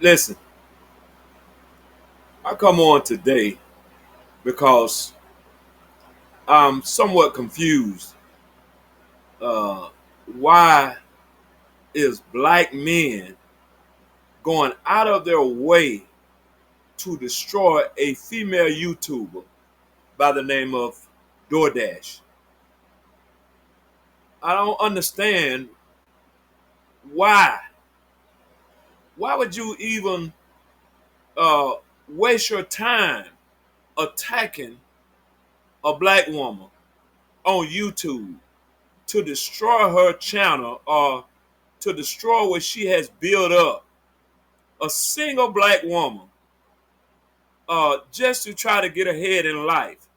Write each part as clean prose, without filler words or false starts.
Listen, I come on today because I'm somewhat confused. Uh, why is black men going out of their way to destroy a female YouTuber by the name of DoorDash? I don't understand why. Why would you even uh, waste your time attacking a black woman on YouTube to destroy her channel or to destroy what she has built up? A single black woman, just to try to get ahead in life.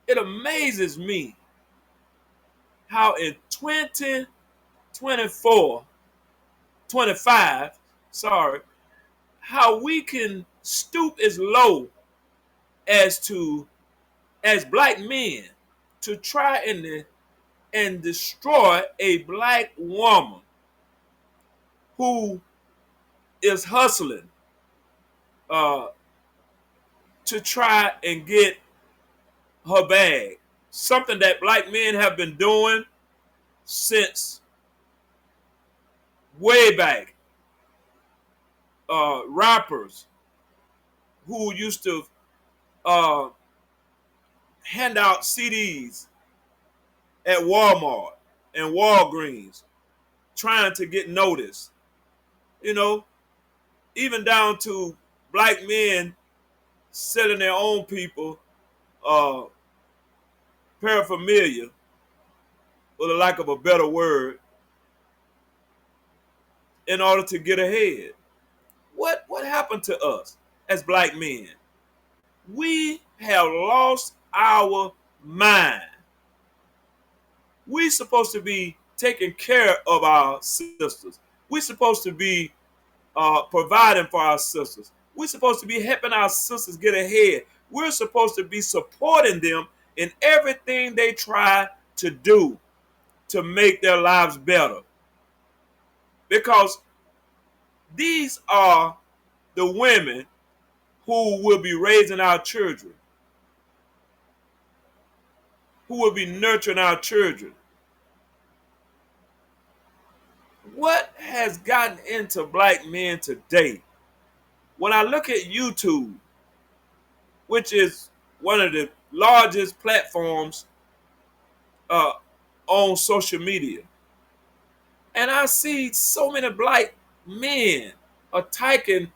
It amazes me how in 2024, 25, sorry, how we can stoop as low as to, as black men, to try and destroy a black woman who is hustling uh, to try and get her bag. Something that black men have been doing since way back. Rappers who used to uh, hand out CDs at Walmart and Walgreens, trying to get noticed. You know, even down to black men selling their own people uh, paraphernalia, for the lack of a better word, in order to get ahead. What happened to us as black men? We have lost our mind. We supposed to be taking care of our sisters. We supposed to be providing for our sisters. We're supposed to be helping our sisters get ahead. We're supposed to be supporting them in everything they try to do to make their lives better. Because these are the women who will be raising our children, who will be nurturing our children. What has gotten into black men today? When I look at YouTube, which is one of the largest platforms uh, on social media, and I see so many black men attacking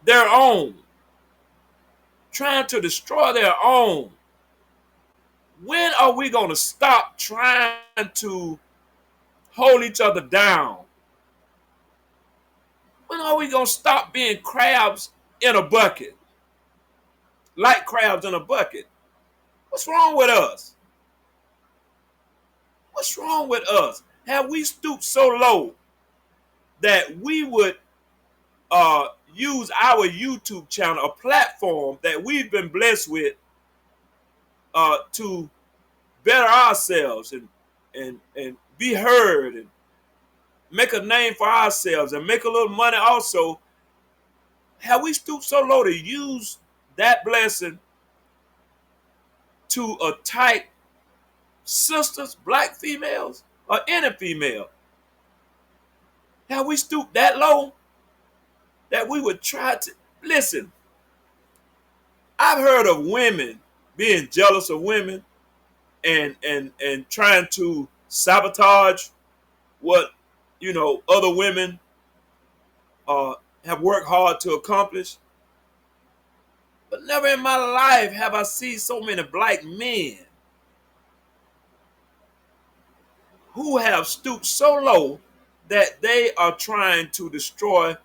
their own, trying to destroy their own. When are we going to stop trying to hold each other down? When are we going to stop being crabs in a bucket? Like crabs in a bucket. What's wrong with us? What's wrong with us? Have we stooped so low that we would use our YouTube channel, a platform that we've been blessed with, to better ourselves and be heard and make a name for ourselves and make a little money also? Have we stooped so low to use that blessing to attack sisters, black females, or any female? Have we stooped that low that we would try to listen? I've heard of women being jealous of women and trying to sabotage what other women uh, have worked hard to accomplish. But never in my life have I seen so many black men who have stooped so low that they are trying to destroy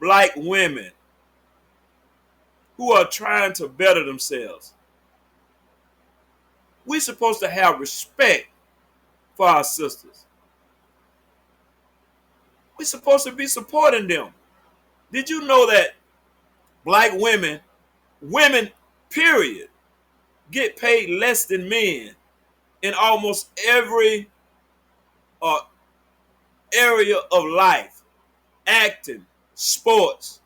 black women who are trying to better themselves. We're supposed to have respect for our sisters. We're supposed to be supporting them. Did you know that black women, period, get paid less than men in almost every uh, area of life? acting, sports.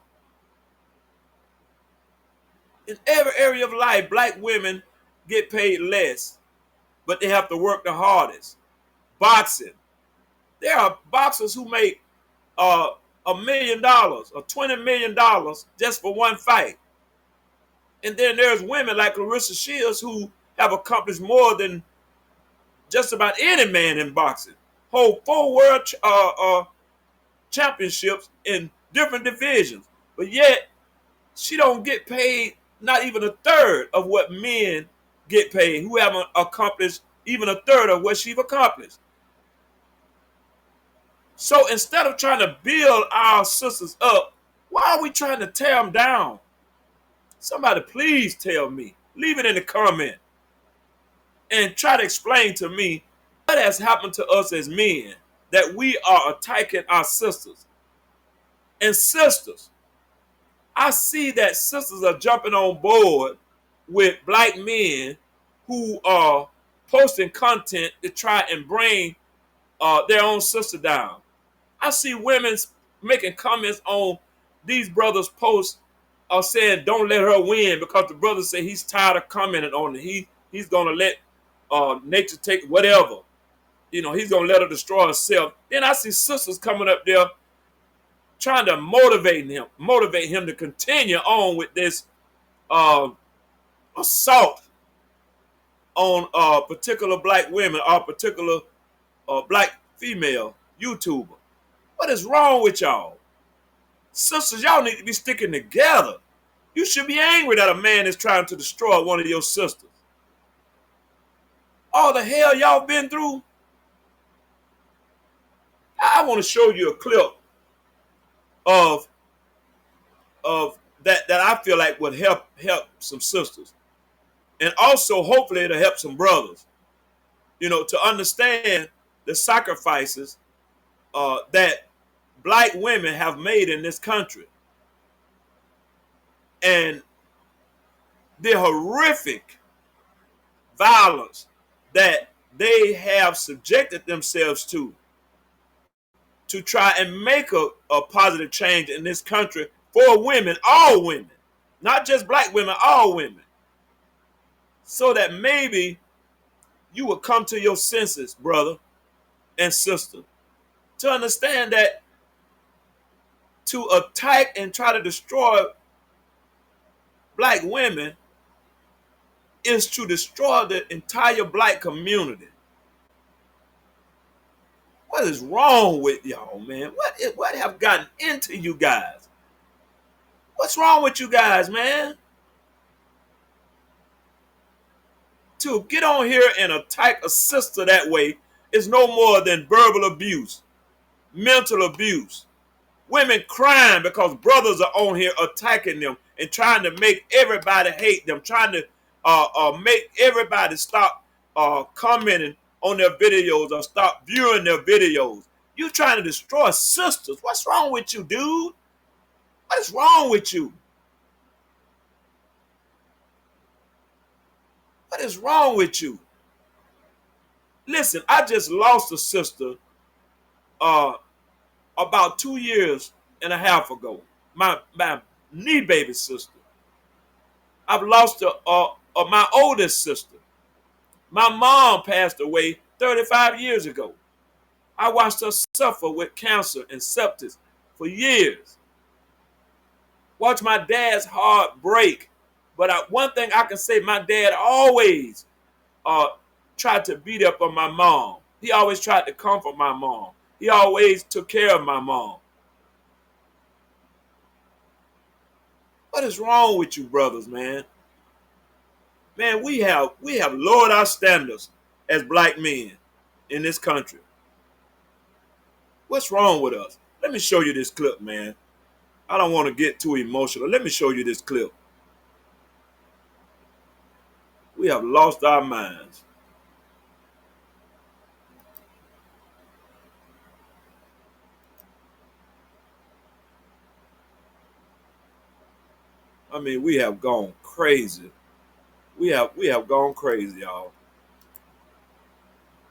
In every area of life, black women get paid less, but they have to work the hardest. Boxing. There are boxers who make $1 million or $20 million just for one fight. And then there's women like Clarissa Shields who have accomplished more than just about any man in boxing. Hold 4 world championships in different divisions, but yet she don't get paid not even a third of what men get paid who haven't accomplished even a third of what she's accomplished. So instead of trying to build our sisters up, why are we trying to tear them down? Somebody please tell me. Leave it in the comment and try to explain to me what has happened to us as men that we are attacking our sisters. And sisters, I see that sisters are jumping on board with black men who are posting content to try and bring their own sister down. I see women making comments on these brothers' posts saying don't let her win because the brother said he's tired of commenting on it. He's gonna let nature take whatever. You know, he's gonna let her destroy herself. Then I see sisters coming up there trying to motivate him to continue on with this assault on particular black women or particular black female YouTuber. What is wrong with y'all? Sisters, y'all need to be sticking together. You should be angry that a man is trying to destroy one of your sisters. All the hell y'all been through. I want to show you a clip of that I feel like would help some sisters. And also hopefully it'll help some brothers, you know, to understand the sacrifices that black women have made in this country. And the horrific violence that they have subjected themselves to try and make a positive change in this country for women, all women, not just black women, all women. So that maybe you will come to your senses, brother and sister, to understand that to attack and try to destroy black women is to destroy the entire black community. What is wrong with y'all, man? What have gotten into you guys? What's wrong with you guys, man? To get on here and attack a sister that way is no more than verbal abuse, mental abuse. Women crying because brothers are on here attacking them and trying to make everybody hate them, trying to make everybody stop commenting on their videos or stop viewing their videos. You trying to destroy sisters. What's wrong with you, dude? What is wrong with you? What is wrong with you? Listen, I just lost a sister about 2 years and a half ago. My knee baby sister. I've lost my oldest sister. My mom passed away 35 years ago. I watched her suffer with cancer and sepsis for years. Watched my dad's heart break. But one thing I can say, my dad always tried to beat up on my mom. He always tried to comfort my mom. He always took care of my mom. What is wrong with you brothers, man? Man, we have lowered our standards as black men in this country. What's wrong with us? Let me show you this clip, man. I don't want to get too emotional. Let me show you this clip. We have lost our minds. I mean, we have gone crazy. We have gone crazy, y'all.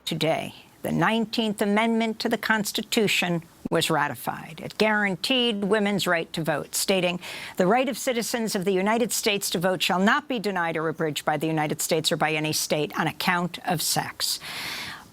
Today, the 19th Amendment to the Constitution was ratified. It guaranteed women's right to vote, stating, "The right of citizens of the United States to vote shall not be denied or abridged by the United States or by any state on account of sex."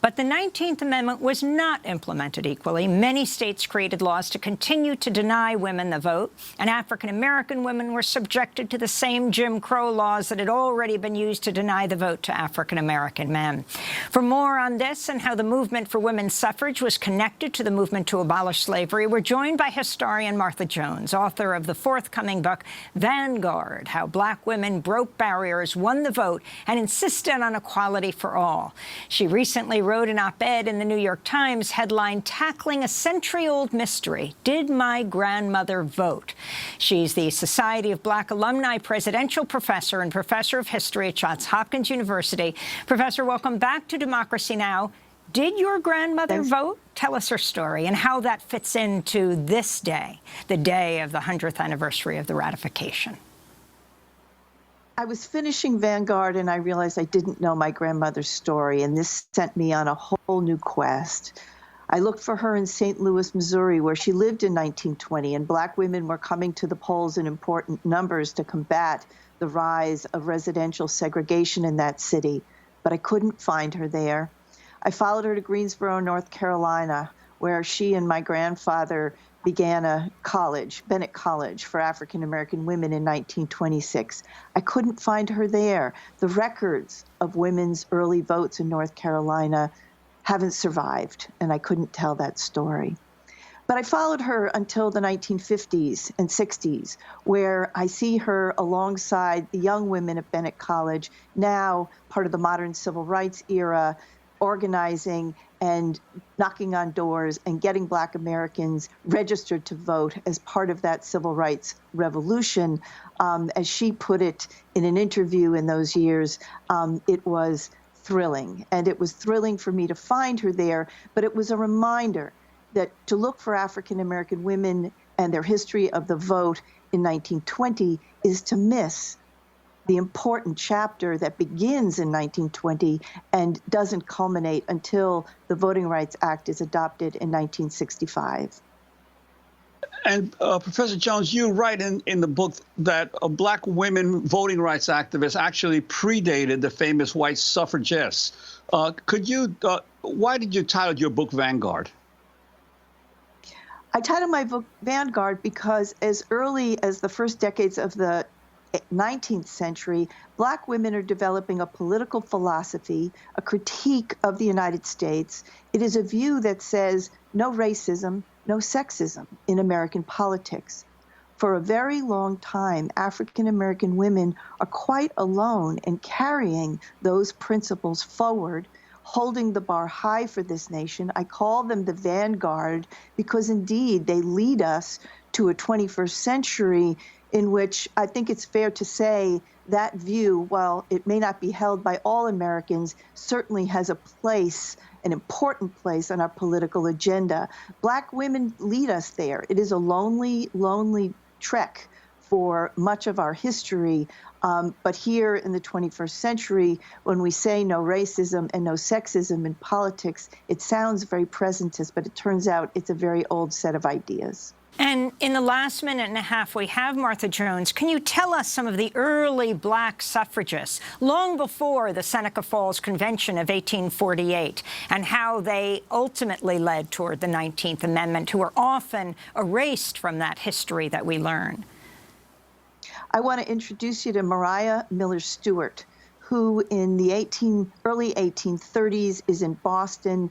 But the 19th Amendment was not implemented equally. Many states created laws to continue to deny women the vote, and African-American women were subjected to the same Jim Crow laws that had already been used to deny the vote to African-American men. For more on this and how the movement for women's suffrage was connected to the movement to abolish slavery, we're joined by historian Martha Jones, author of the forthcoming book, Vanguard: How Black Women Broke Barriers, Won the Vote, and Insisted on Equality for All. She recently wrote an op-ed in the New York Times headlined, "Tackling a Century-Old Mystery, Did My Grandmother Vote?" She's the Society of Black Alumni Presidential Professor and Professor of History at Johns Hopkins University. Professor, welcome back to Democracy Now! Did your grandmother vote? Tell us her story and how that fits into this day, the day of the 100th anniversary of the ratification. I was finishing Vanguard and I realized I didn't know my grandmother's story, and this sent me on a whole new quest. I looked for her in St. Louis, Missouri, where she lived in 1920, and Black women were coming to the polls in important numbers to combat the rise of residential segregation in that city. But I couldn't find her there. I followed her to Greensboro, North Carolina, where she and my grandfather began a college, Bennett College, for African-American women in 1926. I couldn't find her there. The records of women's early votes in North Carolina haven't survived, and I couldn't tell that story. But I followed her until the 1950s and 60s, where I see her alongside the young women at Bennett College, now part of the modern civil rights era, organizing and knocking on doors and getting Black Americans registered to vote as part of that civil rights revolution. As she put it in an interview in those years, it was thrilling. And it was thrilling for me to find her there, but it was a reminder that to look for African-American women and their history of the vote in 1920 is to miss the important chapter that begins in 1920 and doesn't culminate until the Voting Rights Act is adopted in 1965. And Professor Jones, you write in the book that Black women voting rights activists actually predated the famous white suffragists. Why did you title your book Vanguard? I titled my book Vanguard because as early as the first decades of the 19th century, Black women are developing a political philosophy, a critique of the United States. It is a view that says no racism, no sexism in American politics. For a very long time, African-American women are quite alone in carrying those principles forward, holding the bar high for this nation. I call them the vanguard because indeed they lead us to a 21st century in which I think it's fair to say that view, while it may not be held by all Americans, certainly has a place, an important place on our political agenda. Black women lead us there. It is a lonely, lonely trek for much of our history. But here in the 21st century, when we say no racism and no sexism in politics, it sounds very presentist, but it turns out it's a very old set of ideas. And in the last minute and a half we have, Martha Jones, can you tell us some of the early Black suffragists, long before the Seneca Falls Convention of 1848, and how they ultimately led toward the 19th Amendment, who are often erased from that history that we learn? I want to introduce you to Maria Miller Stewart, who in the early 1830s is in Boston,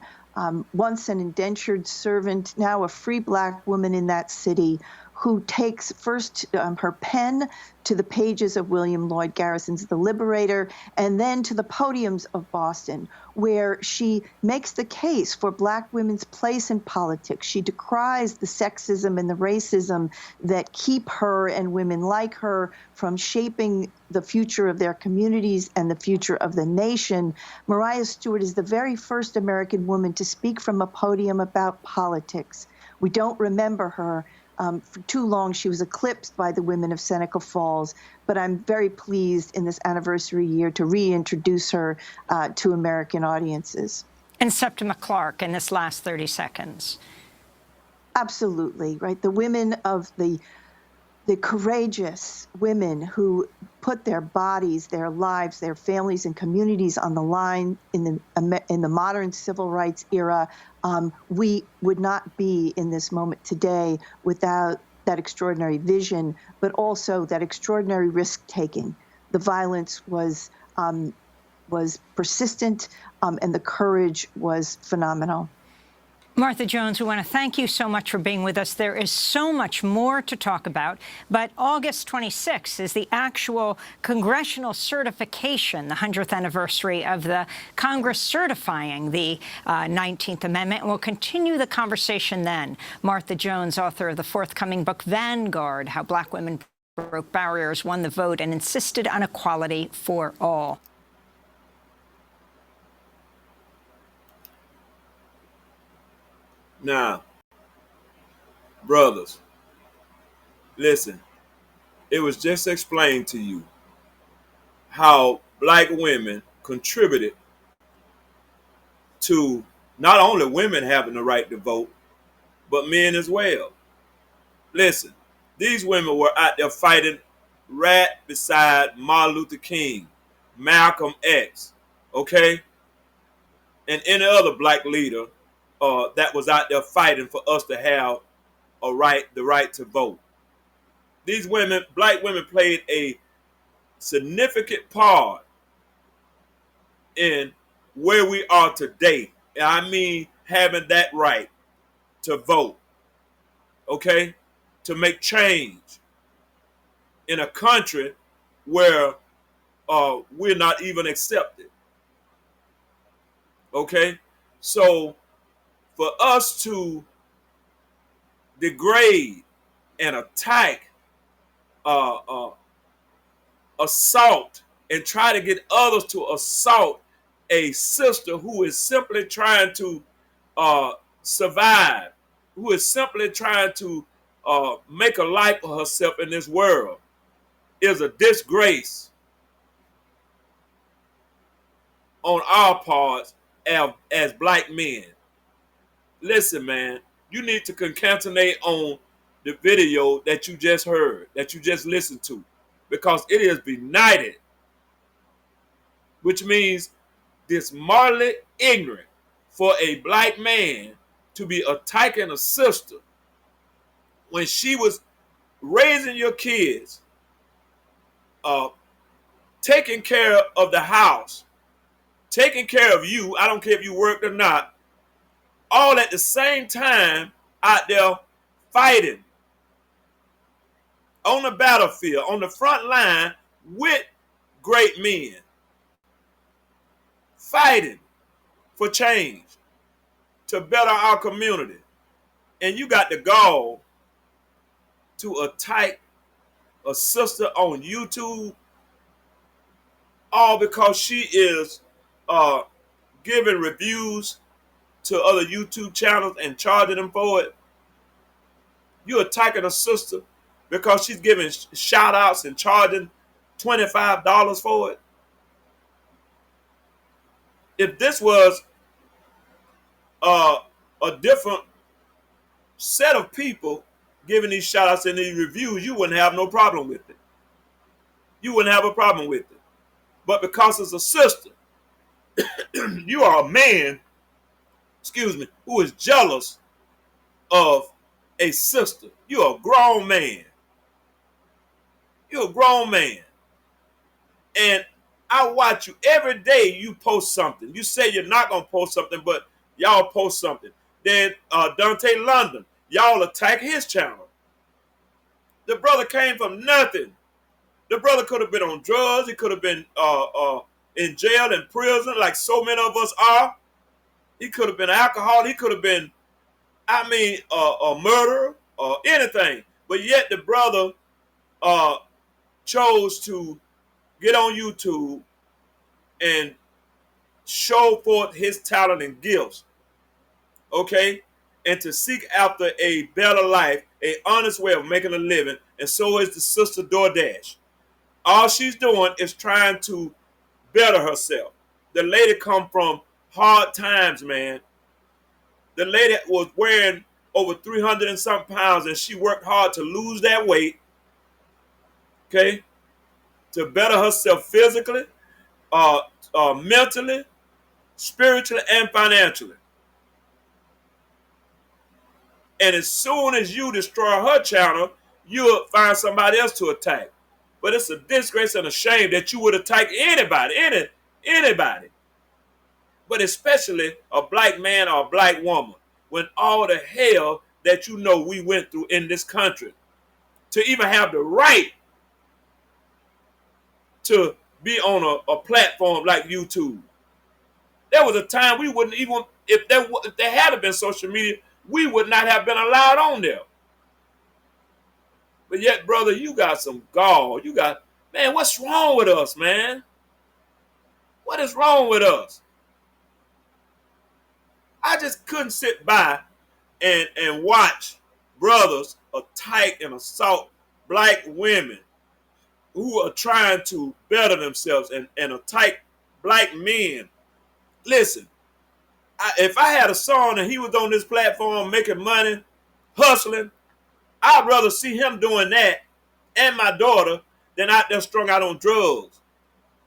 once an indentured servant, now a free Black woman in that city, who takes first her pen to the pages of William Lloyd Garrison's The Liberator, and then to the podiums of Boston, where she makes the case for Black women's place in politics. She decries the sexism and the racism that keep her and women like her from shaping the future of their communities and the future of the nation. Maria Stewart is the very first American woman to speak from a podium about politics. We don't remember her. For too long, she was eclipsed by the women of Seneca Falls, but I'm very pleased in this anniversary year to reintroduce her to American audiences. And Septima Clark in this last 30 seconds. Absolutely, right? The women of the courageous women who put their bodies, their lives, their families and communities on the line in the modern civil rights era. We would not be in this moment today without that extraordinary vision, but also that extraordinary risk taking. The violence was persistent, and the courage was phenomenal. Martha Jones, we want to thank you so much for being with us. There is so much more to talk about, but August 26th is the actual congressional certification, the 100th anniversary of the Congress certifying the 19th Amendment, and we'll continue the conversation then. Martha Jones, author of the forthcoming book, Vanguard, How Black Women Broke Barriers, Won the Vote, and Insisted on Equality for All. Now, brothers, listen, it was just explained to you how black women contributed to not only women having the right to vote, but men as well. Listen, these women were out there fighting right beside Martin Luther King, Malcolm X, okay, and any other black leader that was out there fighting for us to have the right to vote. These women, black women, played a significant part in where we are today. I mean, having that right to vote, okay, to make change in a country where we're not even accepted, okay? So for us to degrade and attack, uh, uh, assault, and try to get others to assault a sister who is simply trying to survive, who is simply trying to make a life for herself in this world, is a disgrace on our parts as black men. Listen, man, you need to concatenate on the video that you just heard, that you just listened to, because it is benighted, which means dismorally ignorant for a black man to be attacking a sister when she was raising your kids, uh, taking care of the house, taking care of you. I don't care if you worked or not, all at the same time out there fighting on the battlefield, on the front line with great men, fighting for change to better our community. And you got the gall to attack a sister on YouTube, all because she is giving reviews to other YouTube channels and charging them for it. You're attacking a sister because she's giving shout outs and charging $25 for it. If this was a different set of people giving these shout outs and these reviews, you wouldn't have no problem with it. You wouldn't have a problem with it. But because it's a sister, you are a man, who is jealous of a sister. You're a grown man. You're a grown man. And I watch you every day. You post something. You say you're not going to post something, but y'all post something. Then Dante London, y'all attack his channel. The brother came from nothing. The brother could have been on drugs. He could have been in jail, in prison, like so many of us are. He could have been alcohol. He could have been, a murderer or anything. But yet the brother chose to get on YouTube and show forth his talent and gifts, okay? And to seek after a better life, an honest way of making a living, and so is the sister DoorDash. All she's doing is trying to better herself. The lady come from hard times, man. The lady was wearing over 300 and something pounds, and she worked hard to lose that weight, okay, to better herself physically, mentally, spiritually, and financially. And as soon as you destroy her channel, you'll find somebody else to attack. But it's a disgrace and a shame that you would attack anybody, anybody. But especially a black man or a black woman, when all the hell that you know we went through in this country, to even have the right to be on a platform like YouTube. There was a time we wouldn't even, if there had been social media, we would not have been allowed on there. But yet, brother, you got some gall. Man, what's wrong with us, man? What is wrong with us? I just couldn't sit by and watch brothers attack and assault black women who are trying to better themselves and attack black men. Listen, if I had a son and he was on this platform making money, hustling, I'd rather see him doing that and my daughter than out there strung out on drugs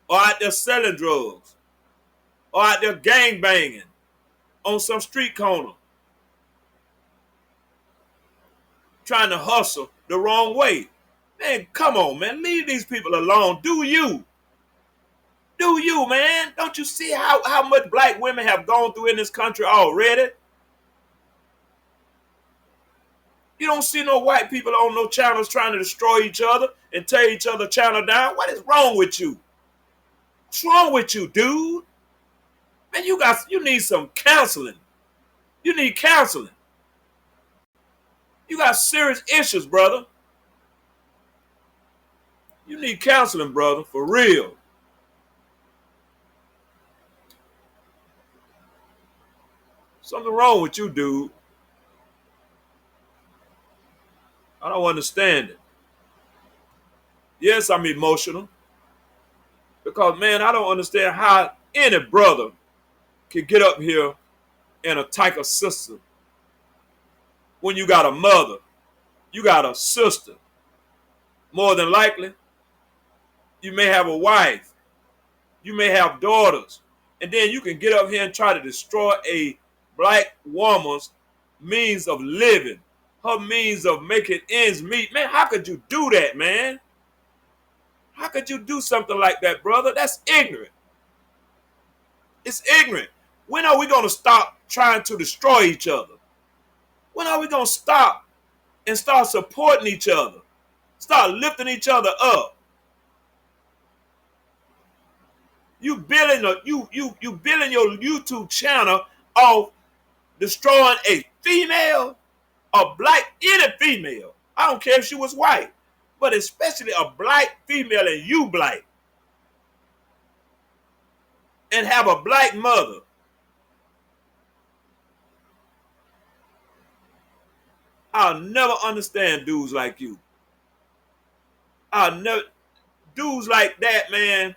or out there selling drugs or out there gang banging on some street corner trying to hustle the wrong way. Man, come on, man. Leave these people alone. Do you? Do you, man? Don't you see how much black women have gone through in this country already? You don't see no white people on no channels trying to destroy each other and tear each other channel down. What is wrong with you? What's wrong with you, dude? Man, you need some counseling. You need counseling. You got serious issues, brother. You need counseling, brother, for real. Something wrong with you, dude. I don't understand it. Yes, I'm emotional. Because, man, I don't understand how any brother can get up here and attack a sister when you got a mother, you got a sister. More than likely, you may have a wife. You may have daughters. And then you can get up here and try to destroy a black woman's means of living, her means of making ends meet. Man, how could you do that, man? How could you do something like that, brother? That's ignorant. It's ignorant. When are we going to stop trying to destroy each other? When are we going to stop and start supporting each other? Start lifting each other up? You building your YouTube channel off destroying a female, a black, any female. I don't care if she was white, but especially a black female and you black. And have a black mother. I'll never understand dudes like you. Dudes like that, man,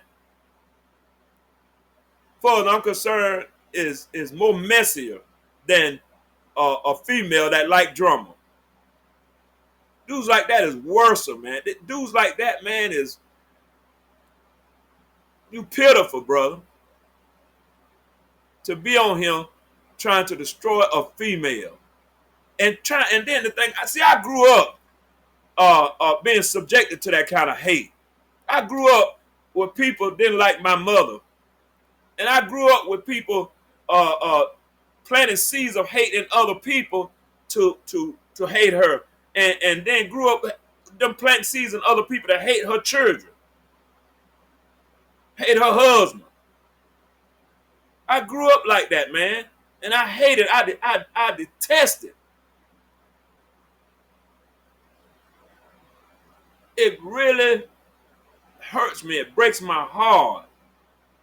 far as I'm concerned, is more messier than a female that like drama. Dudes like that is worse, man. Dudes like that, man, is you pitiful, brother. To be on him trying to destroy a female. And then the thing, I grew up being subjected to that kind of hate. I grew up where people didn't like my mother. And I grew up with people planting seeds of hate in other people to hate her. And then grew up them planting seeds in other people to hate her children. Hate her husband. I grew up like that, man. And I hate it. I detest it. It really hurts me. It breaks my heart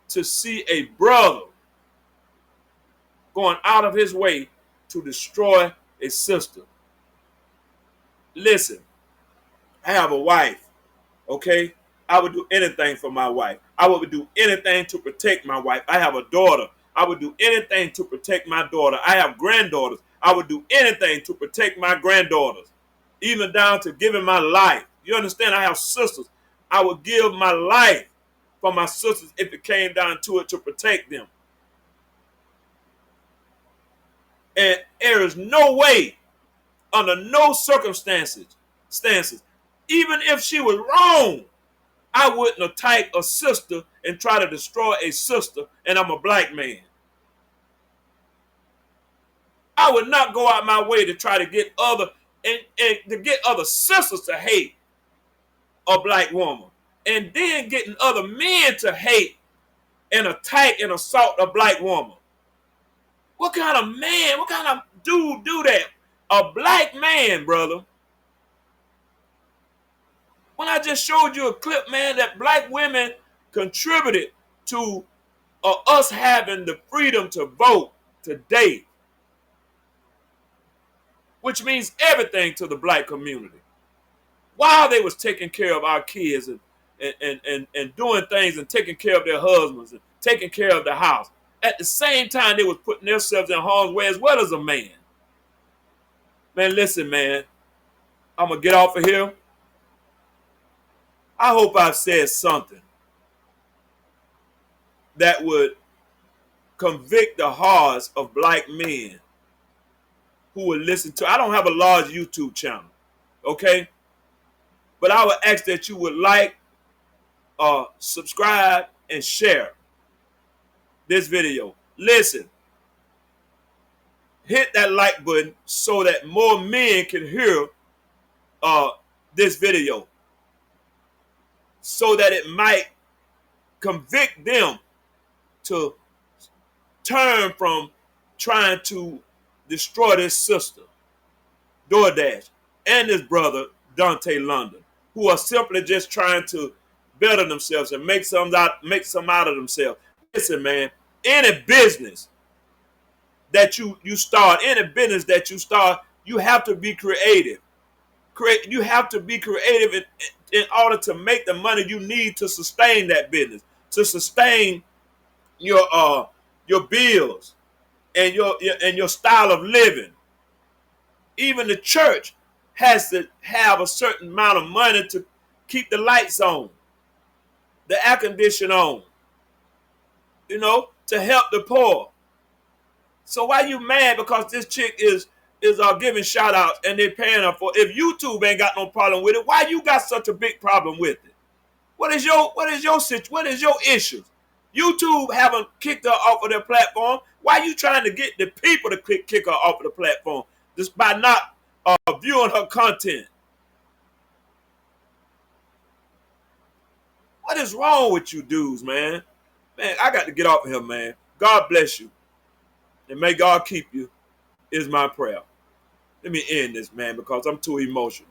to see a brother going out of his way to destroy a sister. Listen, I have a wife, okay? I would do anything for my wife. I would do anything to protect my wife. I have a daughter. I would do anything to protect my daughter. I have granddaughters. I would do anything to protect my granddaughters, even down to giving my life. You understand? I have sisters. I would give my life for my sisters if it came down to it, to protect them. And there is no way, under no stances, even if she was wrong, I wouldn't attack a sister and try to destroy a sister, and I'm a black man. I would not go out my way to try to get and to get other sisters to hate a black woman, and then getting other men to hate and attack and assault a black woman. What kind of man, what kind of dude do that? A black man, brother. When I just showed you a clip, man, that black women contributed to us having the freedom to vote today, which means everything to the black community. While they was taking care of our kids and doing things and taking care of their husbands and taking care of the house, at the same time they was putting themselves in harm's way as well as a man. Man, listen, man, I'm going to get off of here. I hope I've said something that would convict the hearts of black men who would listen to. I don't have a large YouTube channel, okay? But I would ask that you would like, subscribe, and share this video. Listen, hit that like button so that more men can hear this video, so that it might convict them to turn from trying to destroy this sister, DoorDash, and this brother, Dante London, who are simply just trying to better themselves and make some out of themselves. Listen, man, any business that you start, you have to be creative. You have to be creative in order to make the money you need to sustain that business, to sustain your bills and your style of living. Even the church has to have a certain amount of money to keep the lights on, the air conditioner on, to help the poor. So why you mad because this chick is giving shout outs and they're paying her for? If YouTube ain't got no problem with it, why you got such a big problem with it? What is your issues? YouTube haven't kicked her off of their platform. Why are you trying to get the people to kick her off of the platform just by not viewing her content? What is wrong with you dudes, man? Man, I got to get off of here, man. God bless you. And may God keep you, is my prayer. Let me end this, man, because I'm too emotional.